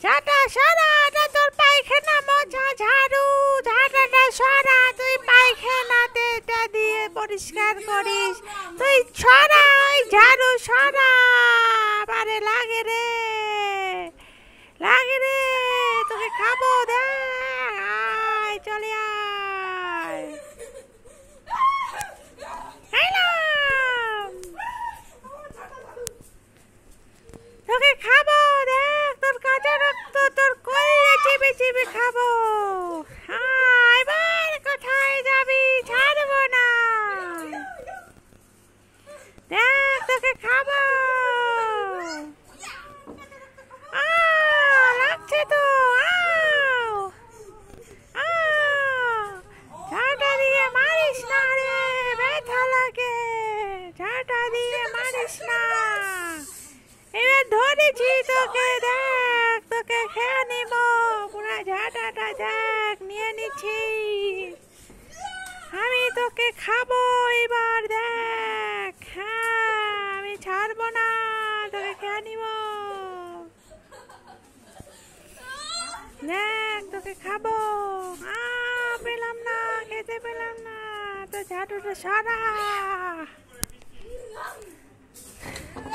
ঝাঁটা সরা, এটা তোর পায়খানা মোছা ঝাড়ু। ঝাঁটাটা সরা, তুই পায়খানাতে এটা দিয়ে পরিষ্কার করিস। তুই সরা, ওই ঝাড়ু সরা। আরে লাগে রে, লাগে রে, তোকে খাবো। দেখ, আয়, চলে আয়। খাইলাম, তোকে খাবো। দেখ, তোর কাঁচা রক্ত তোর কইলে চিবি চিবি খাবো। এবার কোথায় যাবি? ছাড়বো না। দেখ, তোকে খাবো। লাগছে তো। ঝাঁটা দিয়ে মারিস না রে, ব্যথা লাগে। ঝাঁটা দিয়ে মারিস না। এবার ধরেছি তোকে। দেখ, তোকে খেয়ে নিব। পুরা ঝাঁটাটা দেখ, নিয়ে নিচ্ছি। আমি তোকে খাবো এবার। দেখ, হ্যাঁ, আমি ছাড়বো না, তোকে খেয়ে নিব। দেখ, তোকে খাবো। পেলাম না, খেতে পেলাম না। তো ঝাড়ুটা সরা,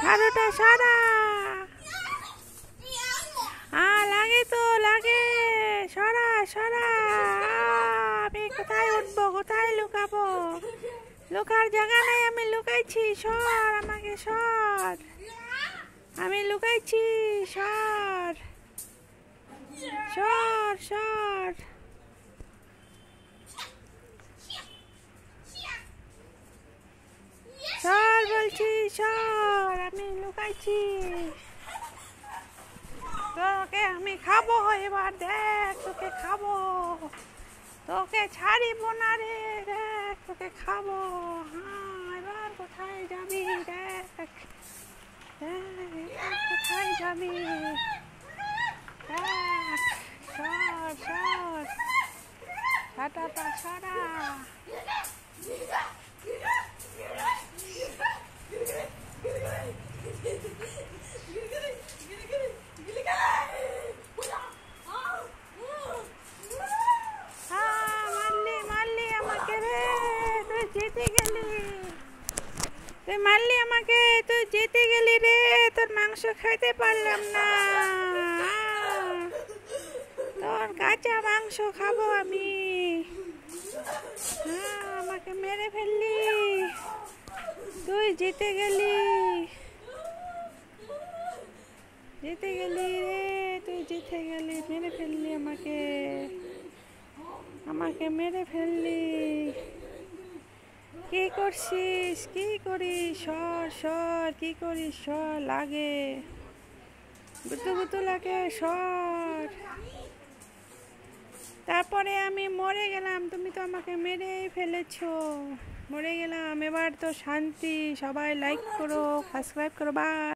ঝাড়ুটা সরা। লাগে তো, লাগে। সরা সরা। আমি কোথায় উঠবো, কোথায় লুকাবো? লুকার জায়গা নেই, আমি লুকাইছি। সর, আমাকে সর। আমি লুকাইছি। সর, সর, সর। সর বলছি, সর। আমি লুকাইছি। তোকে আমি খাবো এবার। দেখ, তোকে খাবো। তোকে ছাড়িব না রে। দেখ, তোকে খাবো। এবার কোথায় যাবি? দেখ, দেখ, কোথায় যাবি? দেখ, সর, সর। ঝাঁটাটা সরা। জিতে গেলি তুই, মারলি আমাকে। তুই জিতে গেলি রে। তোর মাংস খাইতে পারলাম না। তোর কাঁচা মাংস খাবো আমি। আমাকে মেরে ফেললি। তুই জিতে গেলি, জিতে গেলি রে। তুই জিতে গেলি, মেরে ফেললি আমাকে। আমাকে মেরে ফেললি। কি করছিস? কি করিস? সর, সর। কি করিস? সর, লাগে। গুতু গুতু লাগে। সর। তারপরে আমি মরে গেলাম। তুমি তো আমাকে মেরেই ফেলেছো। মরে গেলাম। এবার তো শান্তি। সবাই লাইক করো, সাবস্ক্রাইব করো। বাই।